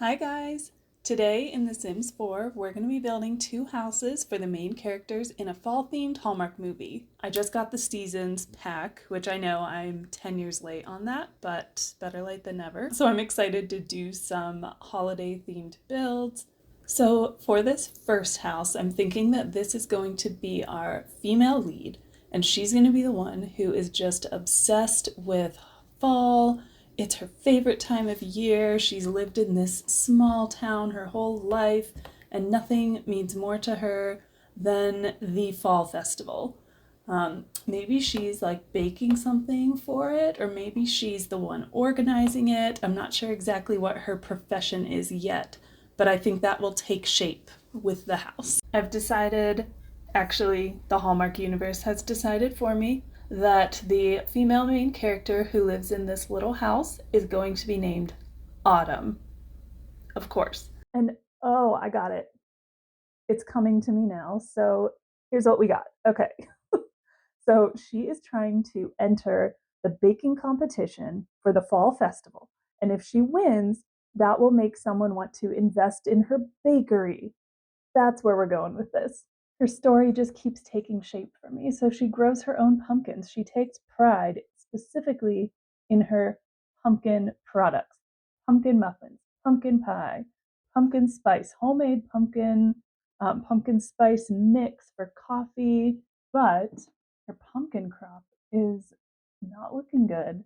Hi guys! Today in The Sims 4, we're going to be building two houses for the main characters in a fall-themed Hallmark movie. I just got the seasons pack, which I know I'm 10 years late on that, but better late than never. So I'm excited to do some holiday-themed builds. So for this first house, I'm thinking that this is going to be our female lead, and she's going to be the one who is just obsessed with fall. It's her favorite time of year. She's lived in this small town her whole life, and nothing means more to her than the fall festival. Maybe she's like baking something for it, or maybe she's the one organizing it. I'm not sure exactly what her profession is yet, but I think that will take shape with the house. I've decided, actually, the Hallmark universe has decided for me that the female main character who lives in this little house is going to be named Autumn, of course. And oh, I got it. It's coming to me now. So here's what we got. Okay. So she is trying to enter the baking competition for the fall festival. And if she wins, that will make someone want to invest in her bakery. That's where we're going with this. Her story just keeps taking shape for me. So she grows her own pumpkins. She takes pride specifically in her pumpkin products: pumpkin muffins, pumpkin pie, pumpkin spice, homemade pumpkin spice mix for coffee. But her pumpkin crop is not looking good.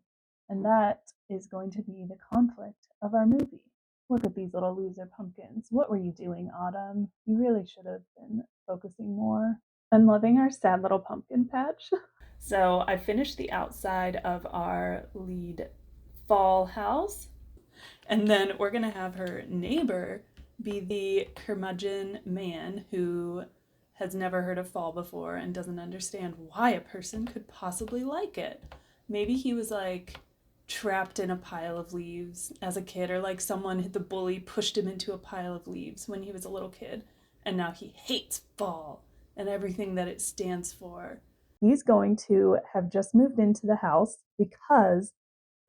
And that is going to be the conflict of our movie. Look at these little loser pumpkins. What were you doing, Autumn? You really should have been focusing more. I'm loving our sad little pumpkin patch. So I finished the outside of our lead fall house, and then we're gonna have her neighbor be the curmudgeon man who has never heard of fall before and doesn't understand why a person could possibly like it. Maybe he was like trapped in a pile of leaves as a kid, or like someone, the bully, pushed him into a pile of leaves when he was a little kid, and now he hates fall and everything that it stands for. He's going to have just moved into the house because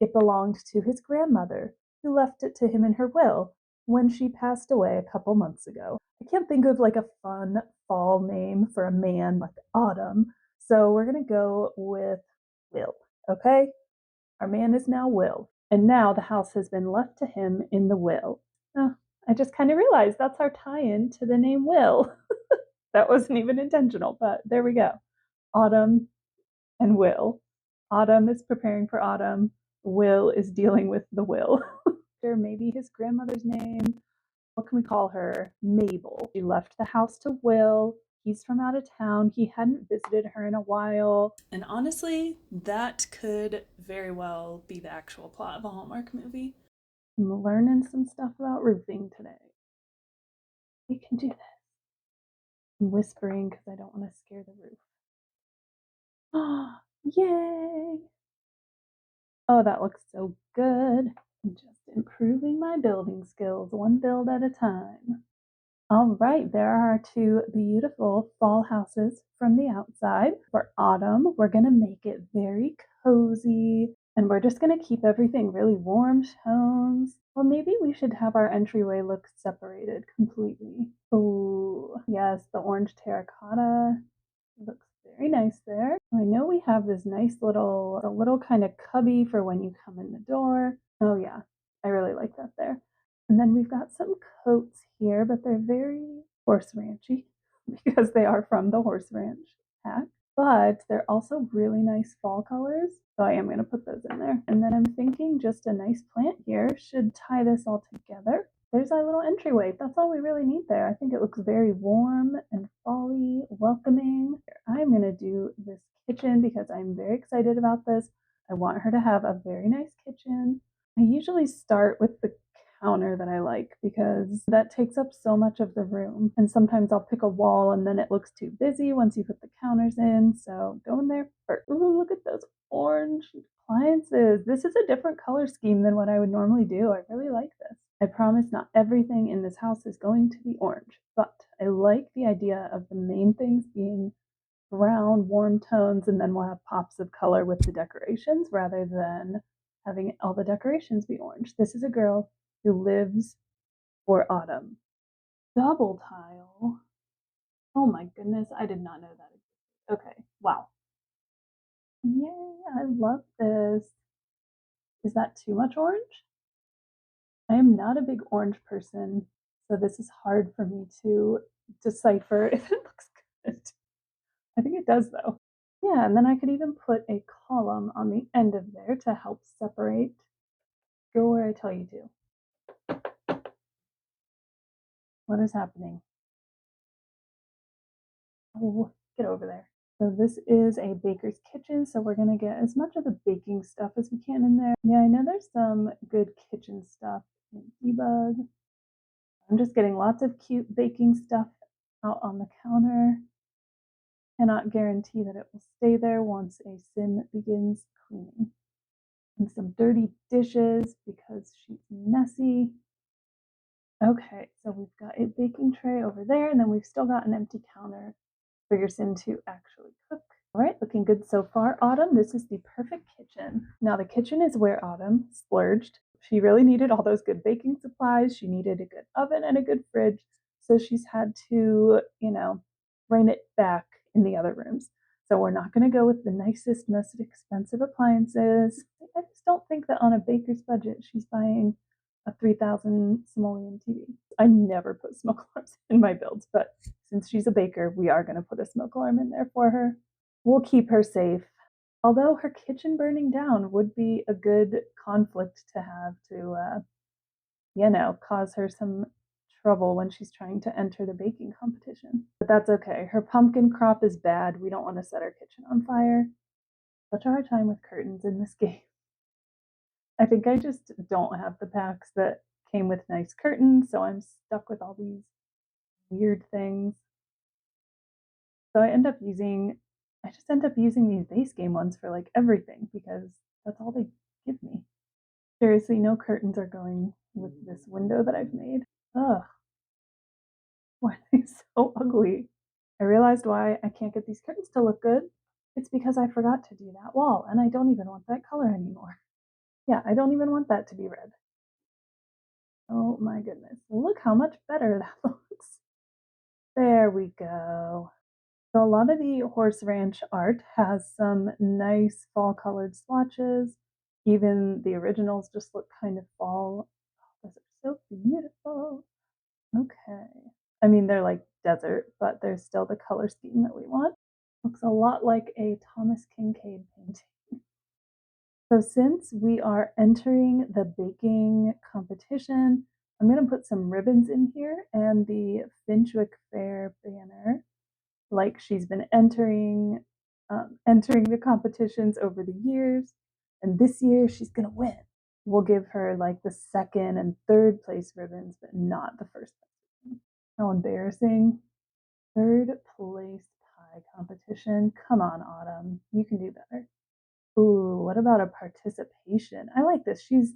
it belonged to his grandmother, who left it to him in her will when she passed away a couple months ago. I can't think of like a fun fall name for a man like Autumn, so we're going to go with Will, okay? Our man is now Will, and now the house has been left to him in the will. Oh, I just kind of realized that's our tie in to the name Will. That wasn't even intentional, but there we go. Autumn and Will. Autumn is preparing for autumn. Will is dealing with the will. Or maybe his grandmother's name. What can we call her? Mabel. She left the house to Will. He's from out of town. He hadn't visited her in a while. And honestly, that could very well be the actual plot of a Hallmark movie. I'm learning some stuff about roofing today. We can do this. I'm whispering because I don't want to scare the roof. Oh, yay! Oh, that looks so good. I'm just improving my building skills, one build at a time. All right, there are our two beautiful fall houses from the outside. For autumn, we're going to make it very cozy, and we're just going to keep everything really warm tones. Well, maybe we should have our entryway look separated completely. Oh, yes, the orange terracotta looks very nice there. I know we have this nice little kind of cubby for when you come in the door. Oh yeah, I really like that there. And then we've got some coats here, but they're very horse ranchy because they are from the horse ranch pack. But they're also really nice fall colors. So I am going to put those in there. And then I'm thinking just a nice plant here should tie this all together. There's our little entryway. That's all we really need there. I think it looks very warm and fall-y, welcoming. I'm going to do this kitchen because I'm very excited about this. I want her to have a very nice kitchen. I usually start with the counter that I like because that takes up so much of the room. And sometimes I'll pick a wall and then it looks too busy once you put the counters in. So go in there first. Ooh, look at those orange appliances. This is a different color scheme than what I would normally do. I really like this. I promise not everything in this house is going to be orange, but I like the idea of the main things being brown, warm tones, and then we'll have pops of color with the decorations rather than having all the decorations be orange. This is a girl who lives for autumn. Double tile. Oh my goodness, I did not know that existed. Okay, wow. Yay, I love this. Is that too much orange? I am not a big orange person, so this is hard for me to decipher if it looks good. I think it does though. Yeah, and then I could even put a column on the end of there to help separate. Go where I tell you to. What is happening? Oh, get over there. So this is a baker's kitchen, so we're gonna get as much of the baking stuff as we can in there. Yeah, I know there's some good kitchen stuff in Debug. I'm just getting lots of cute baking stuff out on the counter. Cannot guarantee that it will stay there once a sim begins cleaning. And some dirty dishes because she's messy. Okay, so we've got a baking tray over there, and then we've still got an empty counter for your sim to actually cook. All right, looking good so far. Autumn, this is the perfect kitchen. Now the kitchen is where Autumn splurged. She really needed all those good baking supplies. She needed a good oven and a good fridge. So she's had to, rein it back in the other rooms. So we're not going to go with the nicest, most expensive appliances. I just don't think that on a baker's budget, she's buying a 3,000 simoleon TV. I never put smoke alarms in my builds, but since she's a baker, we are going to put a smoke alarm in there for her. We'll keep her safe. Although her kitchen burning down would be a good conflict to have to, cause her some trouble when she's trying to enter the baking competition. But that's okay. Her pumpkin crop is bad. We don't want to set our kitchen on fire. Such a hard time with curtains in this game. I think I just don't have the packs that came with nice curtains, so I'm stuck with all these weird things. So I just end up using these base game ones for like everything because that's all they give me. Seriously, no curtains are going with this window that I've made. Ugh, why are they so ugly? I realized why I can't get these curtains to look good. It's because I forgot to do that wall, and I don't even want that color anymore. Yeah, I don't even want that to be red. Oh my goodness. Look how much better that looks. There we go. So a lot of the Horse Ranch art has some nice fall colored swatches. Even the originals just look kind of fall. Oh, those are so beautiful. Okay. I mean, they're like desert, but they're still the color scheme that we want. Looks a lot like a Thomas Kincaid painting. So since we are entering the baking competition, I'm going to put some ribbons in here and the Finchwick Fair banner, like she's been entering the competitions over the years, and this year she's going to win. We'll give her like the second and third place ribbons, but not the first place. How embarrassing. Third place pie competition. Come on, Autumn. You can do better. Ooh, what about a participation? I like this. She's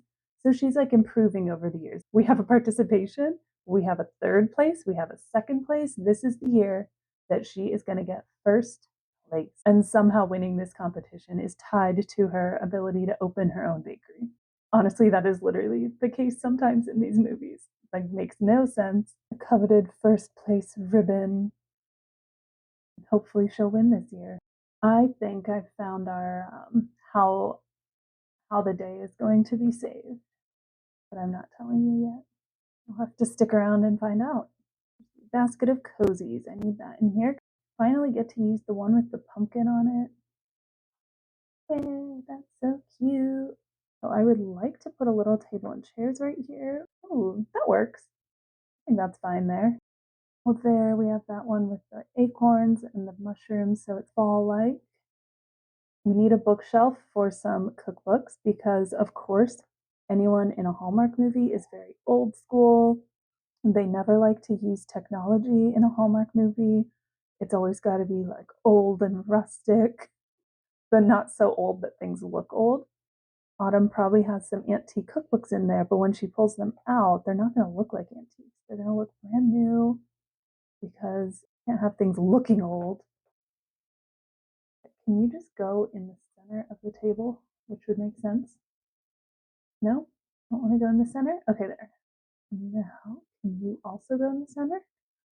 like improving over the years. We have a participation, we have a third place, we have a second place. This is the year that she is going to get first place. And somehow winning this competition is tied to her ability to open her own bakery. Honestly, that is literally the case sometimes in these movies. Like, makes no sense. A coveted first place ribbon. Hopefully she'll win this year. I think I've found our how the day is going to be saved, but I'm not telling you yet. You'll have to stick around and find out. Basket of cozies. I need that in here. Finally get to use the one with the pumpkin on it. Yay, that's so cute. So I would like to put a little table and chairs right here. Ooh, that works. I think that's fine there. Well, there we have that one with the acorns and the mushrooms, so it's fall-like. We need a bookshelf for some cookbooks because, of course, anyone in a Hallmark movie is very old school. They never like to use technology in a Hallmark movie. It's always got to be like old and rustic, but not so old that things look old. Autumn probably has some antique cookbooks in there, but when she pulls them out, they're not going to look like antiques. They're going to look brand new because you can't have things looking old. Can you just go in the center of the table, which would make sense? No? Don't want to go in the center? Okay, there. Now, can also go in the center?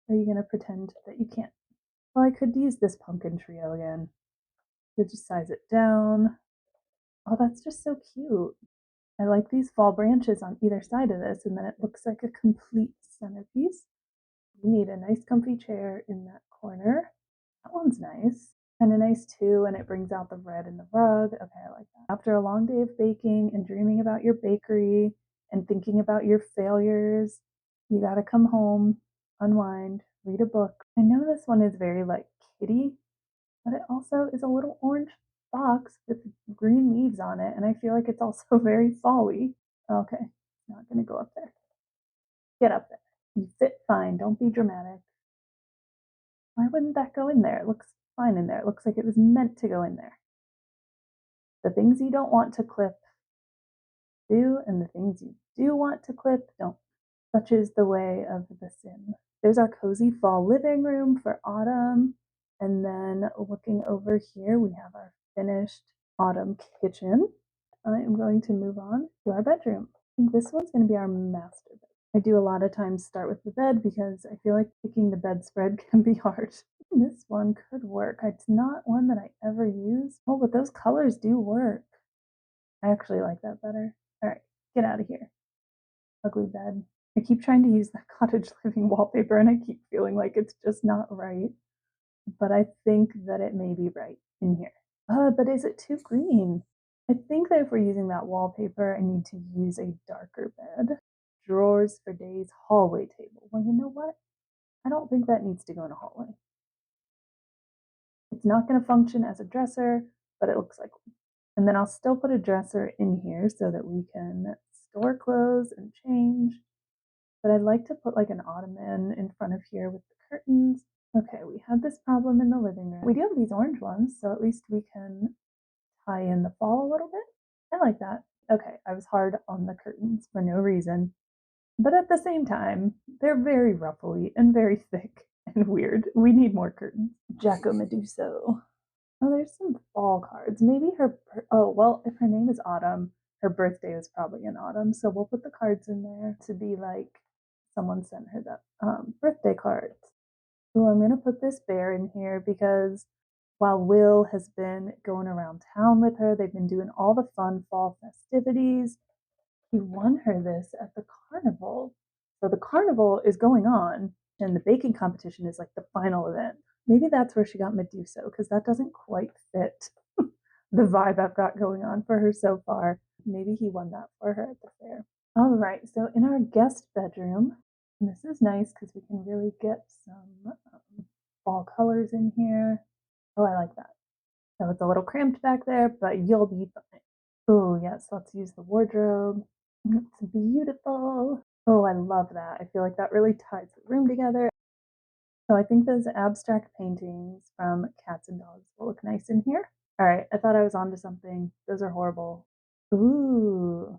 Or are you going to pretend that you can't? Well, I could use this pumpkin trio again. Could just size it down. Oh, that's just so cute. I like these fall branches on either side of this, and then it looks like a complete centerpiece. You need a nice comfy chair in that corner. That one's nice. Kind of nice too, and it brings out the red in the rug. Okay, I like that. After a long day of baking and dreaming about your bakery and thinking about your failures, you gotta come home, unwind, read a book. I know this one is very like kitty, but it also is a little orange box with green leaves on it, and I feel like it's also very fall-y. Okay, not gonna go up there. Get up there. You fit fine, don't be dramatic. Why wouldn't that go in there? It looks fine in there. It looks like it was meant to go in there. The things you don't want to clip do, and the things you do want to clip don't. Such is the way of the sim. There's our cozy fall living room for autumn. And then looking over here, we have our finished autumn kitchen. I am going to move on to our bedroom. I think this one's going to be our master bed. I do a lot of times start with the bed because I feel like picking the bedspread can be hard. This one could work. It's not one that I ever use. Oh, but those colors do work. I actually like that better. All right, get out of here. Ugly bed. I keep trying to use that cottage living wallpaper and I keep feeling like it's just not right. But I think that it may be right in here. But is it too green? I think that if we're using that wallpaper, I need to use a darker bed. Drawers for days, hallway table. Well, you know what? I don't think that needs to go in a hallway. It's not going to function as a dresser, but it looks like one. And then I'll still put a dresser in here so that we can store clothes and change. But I'd like to put like an ottoman in front of here with the curtains. Okay, we had this problem in the living room. We do have these orange ones, so at least we can tie in the fall a little bit. I like that. Okay, I was hard on the curtains for no reason. But at the same time, they're very ruffly and very thick and weird. We need more curtains. Jacko Meduso. Oh, there's some fall cards. Maybe her, oh, well, if her name is Autumn, her birthday was probably in autumn. So we'll put the cards in there to be like someone sent her the birthday cards. So I'm going to put this bear in here because while Will has been going around town with her, they've been doing all the fun fall festivities. He won her this at the carnival. So the carnival is going on, and the baking competition is like the final event. Maybe that's where she got Medusa, because that doesn't quite fit the vibe I've got going on for her so far. Maybe he won that for her at the fair. All right, so in our guest bedroom, and this is nice because we can really get some fall colors in here. Oh, I like that. So it's a little cramped back there, but you'll be fine. Oh, yes, let's use the wardrobe. It's beautiful. Oh, I love that. I feel like that really ties the room together. So I think those abstract paintings from cats and dogs will look nice in here. All right, I thought I was onto something. Those are horrible. Ooh,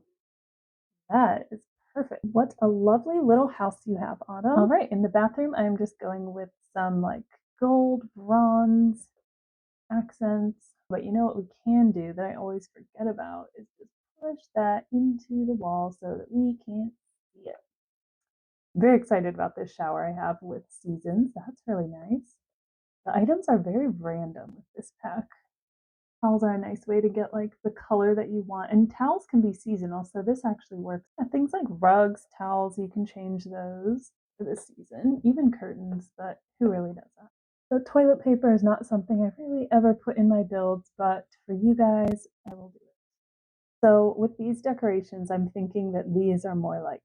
that is perfect. What a lovely little house you have, Autumn. All right, in the bathroom, I'm just going with some like gold, bronze accents. But you know what we can do that I always forget about is just push that into the wall so that we can't see it. I'm very excited about this shower I have with seasons. That's really nice. The items are very random with this pack. Towels are a nice way to get like the color that you want. And towels can be seasonal, so this actually works. Yeah, things like rugs, towels, you can change those for the season. Even curtains, but who really does that? So toilet paper is not something I really ever put in my builds, but for you guys, I will do it. So with these decorations, I'm thinking that these are more like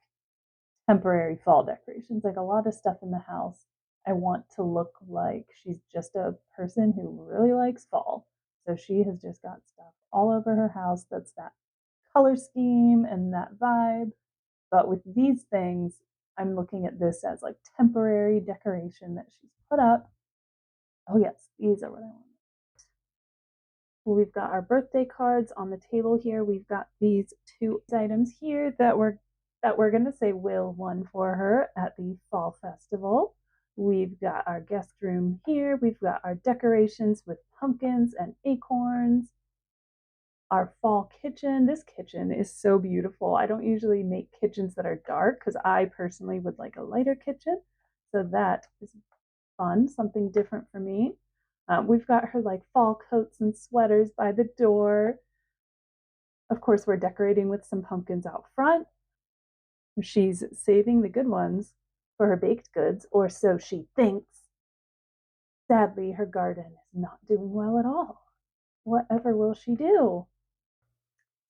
temporary fall decorations. Like a lot of stuff in the house, I want to look like she's just a person who really likes fall. So she has just got stuff all over her house that's that color scheme and that vibe. But with these things, I'm looking at this as like temporary decoration that she's put up. Oh yes, these are what I want. We've got our birthday cards on the table here. We've got these two items here that we're going to say Will won for her at the fall festival. We've got our guest room here. We've got our decorations with pumpkins and acorns. our fall kitchen. This kitchen is so beautiful. I don't usually make kitchens that are dark because I personally would like a lighter kitchen. So that is fun, something different for me. We've got her like fall coats and sweaters by the door. Of course, we're decorating with some pumpkins out front. She's saving the good ones for her baked goods, or so she thinks. Sadly, her garden is not doing well at all. Whatever will she do?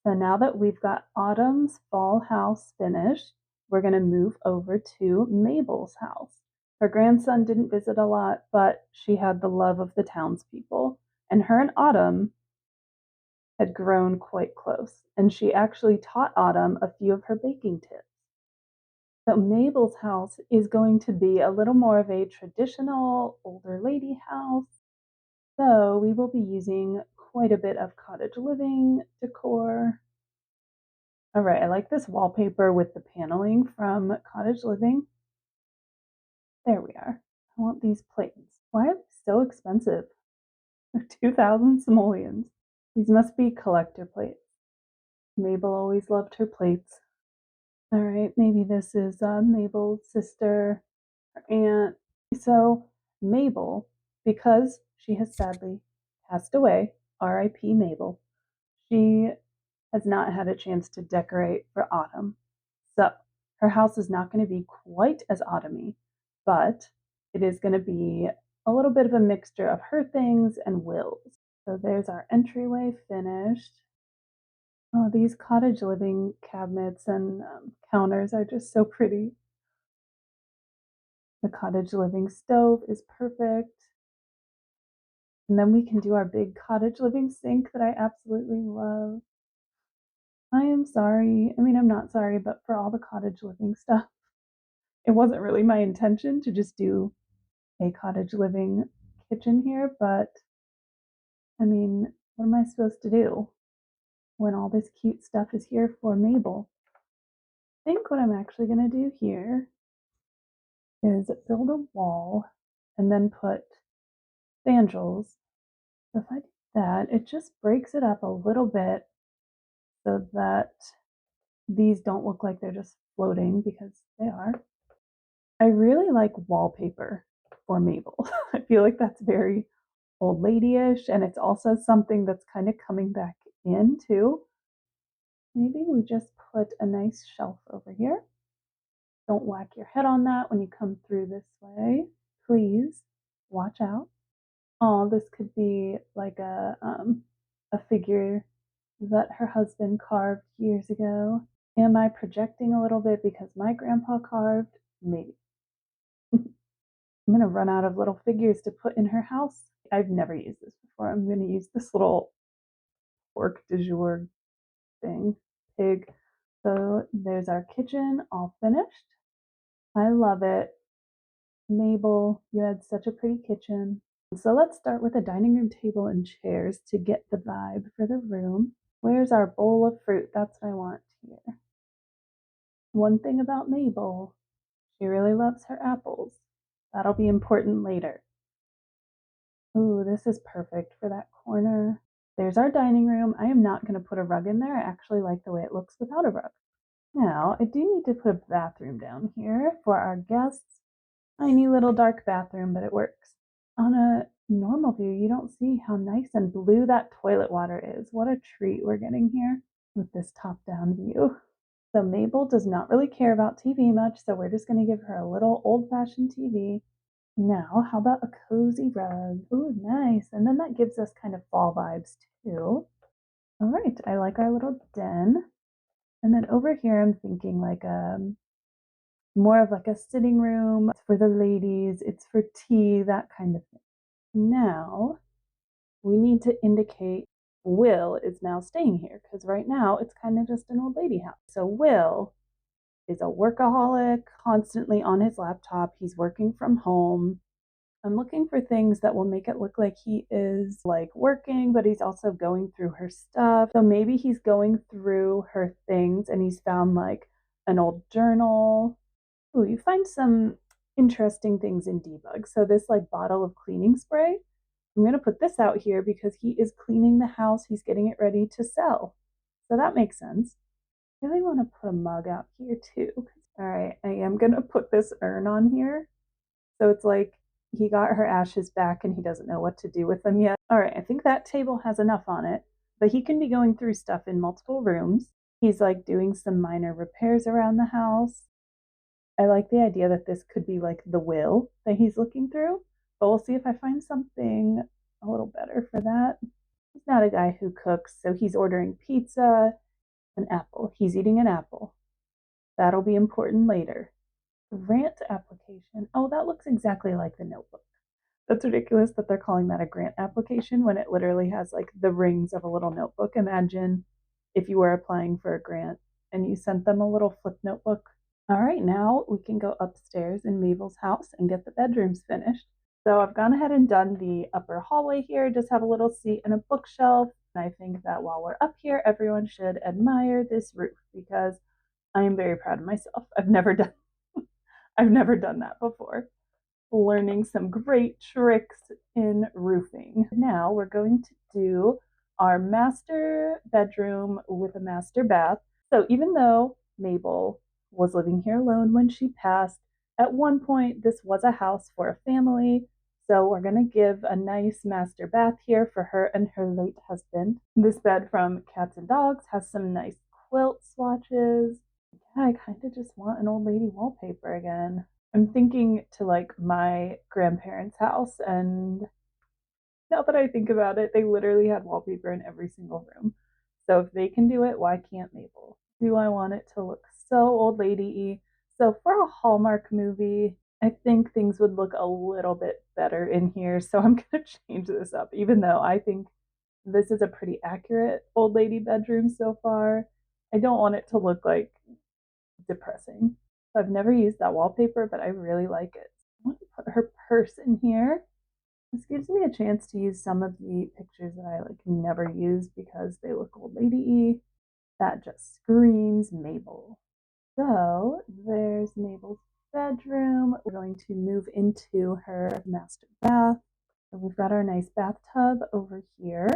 So now that we've got Autumn's fall house finished, we're going to move over to Mabel's house. Her grandson didn't visit a lot, but she had the love of the townspeople. And her and Autumn had grown quite close. And she actually taught Autumn a few of her baking tips. So Mabel's house is going to be a little more of a traditional older lady house. So we will be using quite a bit of cottage living decor. All right, I like this wallpaper with the paneling from Cottage Living. There we are. I want these plates. Why are they so expensive? 2,000 simoleons. These must be collector plates. Mabel always loved her plates. All right, maybe this is Mabel's sister, her aunt. So Mabel, because she has sadly passed away, R.I.P. Mabel, she has not had a chance to decorate for autumn. So her house is not going to be quite as autumny, but it is going to be a little bit of a mixture of her things and Will's. So there's our entryway finished. Oh, these cottage living cabinets and counters are just so pretty. The cottage living stove is perfect. And then we can do our big cottage living sink that I absolutely love. I am sorry. I mean, I'm not sorry, but for all the cottage living stuff, it wasn't really my intention to just do a cottage living kitchen here, but I mean, what am I supposed to do when all this cute stuff is here for Mabel? I think what I'm actually going to do here is build a wall and then put spandrels. So if I do that, it just breaks it up a little bit so that these don't look like they're just floating because they are. I really like wallpaper for Mabel. I feel like that's very old lady-ish, and it's also something that's kind of coming back in too. Maybe we just put a nice shelf over here. Don't whack your head on that when you come through this way. Please watch out. Oh, this could be like a figure that her husband carved years ago. Am I projecting a little bit because my grandpa carved? Maybe. I'm going to run out of little figures to put in her house. I've never used this before. I'm going to use this little pork du jour thing, pig. So there's our kitchen all finished. I love it. Mabel, you had such a pretty kitchen. So let's start with a dining room table and chairs to get the vibe for the room. Where's our bowl of fruit? That's what I want here. One thing about Mabel, she really loves her apples. That'll be important later. Ooh, this is perfect for that corner. There's our dining room. I am not going to put a rug in there. I actually like the way it looks without a rug. Now, I do need to put a bathroom down here for our guests. Tiny little dark bathroom, but it works. On a normal view, you don't see how nice and blue that toilet water is. What a treat we're getting here with this top-down view. So Mabel does not really care about TV much, so we're just going to give her a little old-fashioned TV. Now, how about a cozy rug? Ooh, nice. And then that gives us kind of fall vibes too. All right, I like our little den. And then over here, I'm thinking like more of like a sitting room. It's for the ladies, it's for tea, that kind of thing. Now, we need to indicate Will is now staying here because right now it's kind of just an old lady house. So Will is a workaholic, constantly on his laptop. He's working from home. I'm looking for things that will make it look like he is like working, but he's also going through her stuff. So maybe he's going through her things and he's found like an old journal. Ooh, you find some interesting things in debug. So this like bottle of cleaning spray, I'm going to put this out here because he is cleaning the house. He's getting it ready to sell. So that makes sense. I really want to put a mug out here too. All right, I am going to put this urn on here. So it's like he got her ashes back and he doesn't know what to do with them yet. All right, I think that table has enough on it, but he can be going through stuff in multiple rooms. He's like doing some minor repairs around the house. I like the idea that this could be like the will that he's looking through, but we'll see if I find something a little better for that. He's not a guy who cooks, so he's ordering pizza, an apple. He's eating an apple. That'll be important later. Grant application. Oh, that looks exactly like the notebook. That's ridiculous that they're calling that a grant application when it literally has like the rings of a little notebook. Imagine if you were applying for a grant and you sent them a little flip notebook. All right, now we can go upstairs in Mabel's house and get the bedrooms finished. So I've gone ahead and done the upper hallway here, just have a little seat and a bookshelf. And I think that while we're up here, everyone should admire this roof because I am very proud of myself. I've never done that before. Learning some great tricks in roofing. Now we're going to do our master bedroom with a master bath. So even though Mabel was living here alone when she passed, at one point this was a house for a family. So we're going to give a nice master bath here for her and her late husband. This bed from Cats and Dogs has some nice quilt swatches. Yeah, I kind of just want an old lady wallpaper again. I'm thinking to like my grandparents' house, and now that I think about it, they literally had wallpaper in every single room. So if they can do it, why can't Mabel? Do I want it to look so old lady-y? So for a Hallmark movie, I think things would look a little bit better in here. So I'm going to change this up, even though I think this is a pretty accurate old lady bedroom so far. I don't want it to look like depressing. So I've never used that wallpaper, but I really like it. I want to put her purse in here. This gives me a chance to use some of the pictures that I like never use because they look old lady-y. That just screams Mabel. So there's Mabel's bedroom. We're going to move into her master bath. So we've got our nice bathtub over here.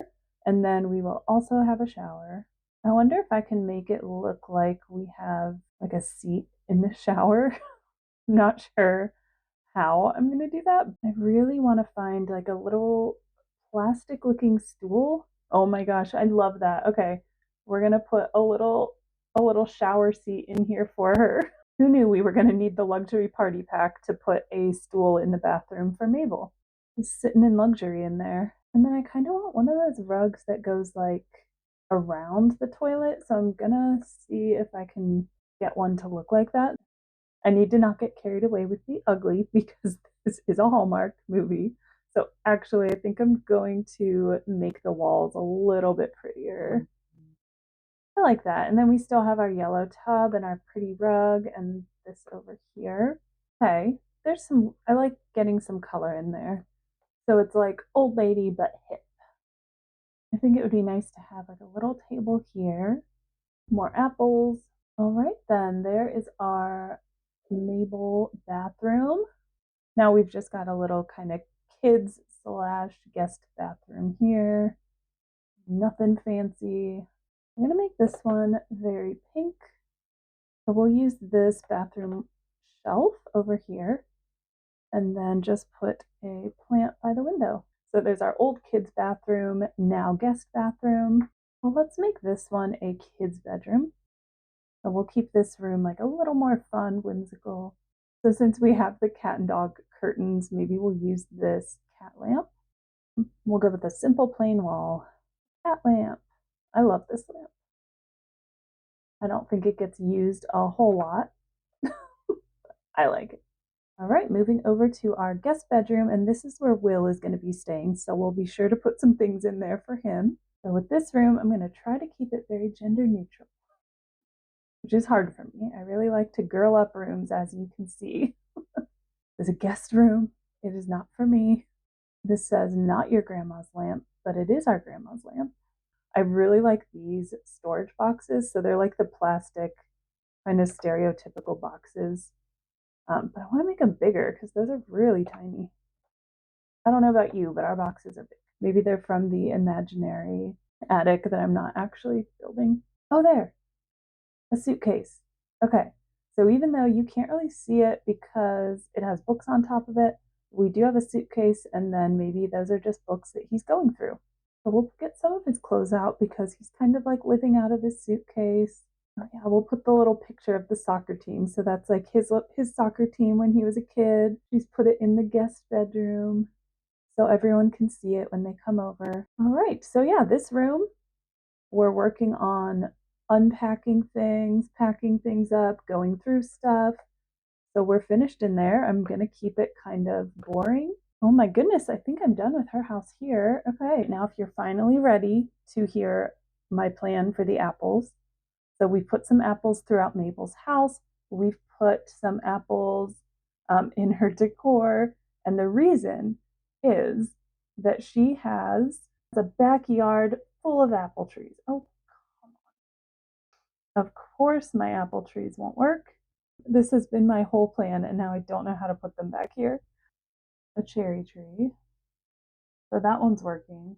And then we will also have a shower. I wonder if I can make it look like we have like a seat in the shower. I'm not sure how I'm going to do that. I really want to find like a little plastic looking stool. Oh my gosh, I love that. Okay, we're going to put a little shower seat in here for her. Who knew we were going to need the luxury party pack to put a stool in the bathroom for Mabel? She's sitting in luxury in there. And then I kind of want one of those rugs that goes like around the toilet. So I'm gonna see if I can get one to look like that. I need to not get carried away with the ugly because this is a Hallmark movie. So actually, I think I'm going to make the walls a little bit prettier. I like that. And then we still have our yellow tub and our pretty rug and this over here. Okay, there's some, I like getting some color in there. So it's like old lady but hip. I think it would be nice to have like a little table here, more apples. All right, then there is our Mabel bathroom. Now we've just got a little kind of kids slash guest bathroom here. Nothing fancy. I'm gonna make this one very pink. So we'll use this bathroom shelf over here and then just put a plant by the window. So there's our old kids bathroom, now guest bathroom. Well, let's make this one a kids bedroom. So we'll keep this room like a little more fun, whimsical. So since we have the cat and dog curtains, maybe we'll use this cat lamp. We'll go with a simple plain wall. Cat lamp. I love this lamp. I don't think it gets used a whole lot. I like it. All right, moving over to our guest bedroom, and this is where Will is going to be staying, so we'll be sure to put some things in there for him. So with this room, I'm going to try to keep it very gender neutral, which is hard for me. I really like to girl up rooms, as you can see. There's a guest room. It is not for me. This says not your grandma's lamp, but it is our grandma's lamp. I really like these storage boxes. So they're like the plastic kind of stereotypical boxes. But I want to make them bigger because those are really tiny. I don't know about you, but our boxes are big. Maybe they're from the imaginary attic that I'm not actually building. Oh, there, a suitcase. Okay, so even though you can't really see it because it has books on top of it, we do have a suitcase, and then maybe those are just books that he's going through. So we'll get some of his clothes out because he's kind of like living out of his suitcase. Oh yeah, we'll put the little picture of the soccer team. So that's like his soccer team when he was a kid. He's put it in the guest bedroom so everyone can see it when they come over. All right, so yeah, this room, we're working on unpacking things, packing things up, going through stuff. So we're finished in there. I'm going to keep it kind of boring. Oh my goodness, I think I'm done with her house here. Okay, now if you're finally ready to hear my plan for the apples. So we put some apples throughout Mabel's house. We've put some apples in her decor. And the reason is that she has a backyard full of apple trees. Oh, come on. Of course, my apple trees won't work. This has been my whole plan, and now I don't know how to put them back here. A cherry tree. So that one's working.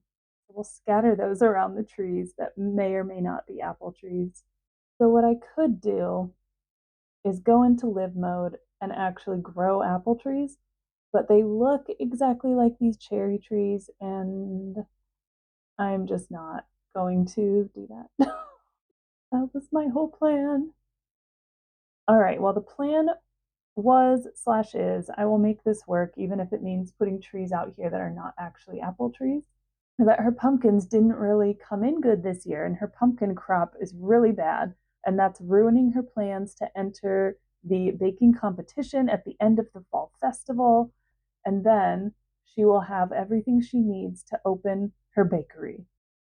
We'll scatter those around the trees that may or may not be apple trees. So what I could do is go into live mode and actually grow apple trees, but they look exactly like these cherry trees, and I'm just not going to do that. That was my whole plan. All right, well, the plan was slash is I will make this work even if it means putting trees out here that are not actually apple trees. That her pumpkins didn't really come in good this year, and her pumpkin crop is really bad, and that's ruining her plans to enter the baking competition at the end of the fall festival, and then she will have everything she needs to open her bakery.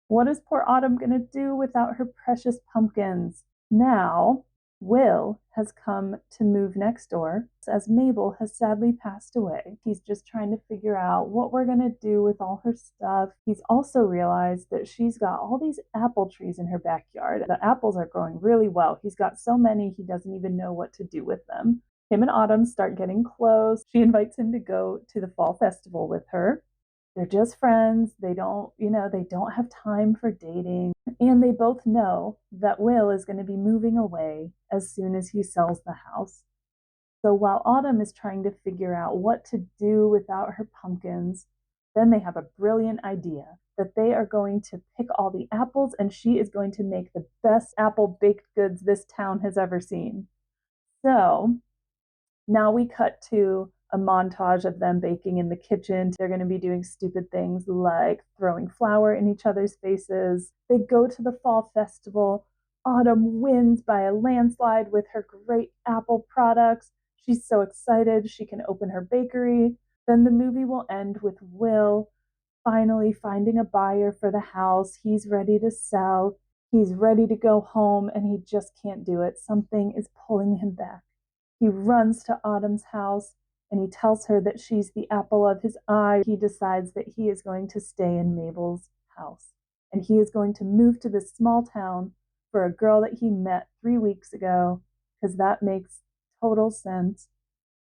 What is poor Autumn going to do without her precious pumpkins? Now, Will has come to move next door as Mabel has sadly passed away. He's just trying to figure out what we're going to do with all her stuff. He's also realized that she's got all these apple trees in her backyard. The apples are growing really well. He's got so many, he doesn't even know what to do with them. Him and Autumn start getting close. She invites him to go to the fall festival with her. They're just friends. They don't have time for dating. And they both know that Will is going to be moving away as soon as he sells the house. So while Autumn is trying to figure out what to do without her pumpkins, then they have a brilliant idea that they are going to pick all the apples, and she is going to make the best apple baked goods this town has ever seen. So now we cut to a montage of them baking in the kitchen. They're going to be doing stupid things like throwing flour in each other's faces. They go to the fall festival. Autumn wins by a landslide with her great apple products. She's so excited she can open her bakery. Then the movie will end with Will finally finding a buyer for the house. He's ready to sell. He's ready to go home, and he just can't do it. Something is pulling him back. He runs to Autumn's house and he tells her that she's the apple of his eye. He decides that he is going to stay in Mabel's house, and he is going to move to this small town for a girl that he met 3 weeks ago, because that makes total sense.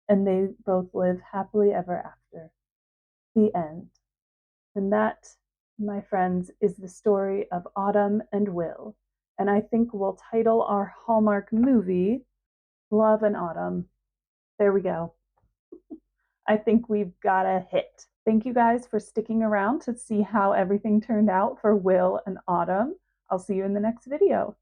And they both live happily ever after. The end. And that, my friends, is the story of Autumn and Will. And I think we'll title our Hallmark movie Love and Autumn. There we go. I think we've got a hit. Thank you guys for sticking around to see how everything turned out for Will and Autumn. I'll see you in the next video.